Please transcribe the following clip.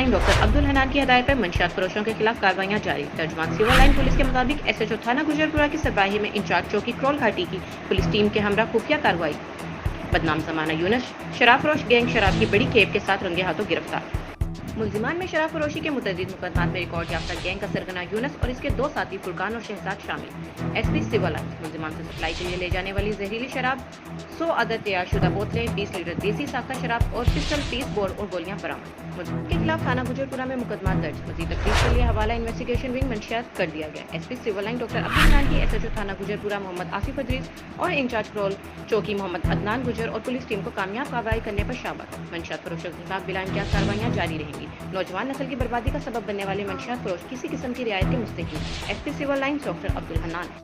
Line doctor عبد الحنان کی ہدایت پر منشیات فروشوں کے خلاف کارروائیاں جاری۔ ترجمان سول لائن پولیس کے مطابق ایس ایچ او تھانہ گجرپورہ کی سربراہی میں انچارج چوکی کرول گھاٹی کی پولیس ٹیم کے ہمراہ خفیہ کارروائی۔ بدنام زمانہ یونس شراب فروش گینگ شراب کی بڑی کھیپ کے ساتھ رنگے ہاتھوں گرفتار۔ ملزمان میں شراب فروشی کے متعدد مقدمات میں ریکارڈ یافتہ گینگ کا سرگنا یونس اور اس کے 2 ساتھی فرقان اور شہزاد شامل۔ ایس پی سول لائن ملزمان سے سپلائی کے لیے لے جانے والی زہریلی شراب 100 عدد تیار شدہ بوتلیں، 20 لیٹر دیسی ساکھا شراب اور پسٹل، 30 بور اور گولیاں برآمد۔ ملزمان کے خلاف تھانہ گجرپورہ میں مقدمات درج۔ مزید تفتیش کے لیے حوالہ انویسٹیگیشن ونگ منشیات کر دیا گیا۔ S P civil line doctor عبد الحنان کی ایس ایچ او تھانہ گجرپورہ محمد آصف ادریس اور انچارج کرول چوکی محمد عدنان گجر اور پولیس ٹیم کو کامیاب کارروائی کرنے پر شاباش۔ منشیات فروشوں کے خلاف بلا امتیاز کارروائیاں جاری رہیں گی۔ نوجوان نسل کی بربادی کا سبب بننے والے منشیات فروش کسی قسم کی رعایت کے مستحق ہیں۔ S P civil line doctor عبد الحنان۔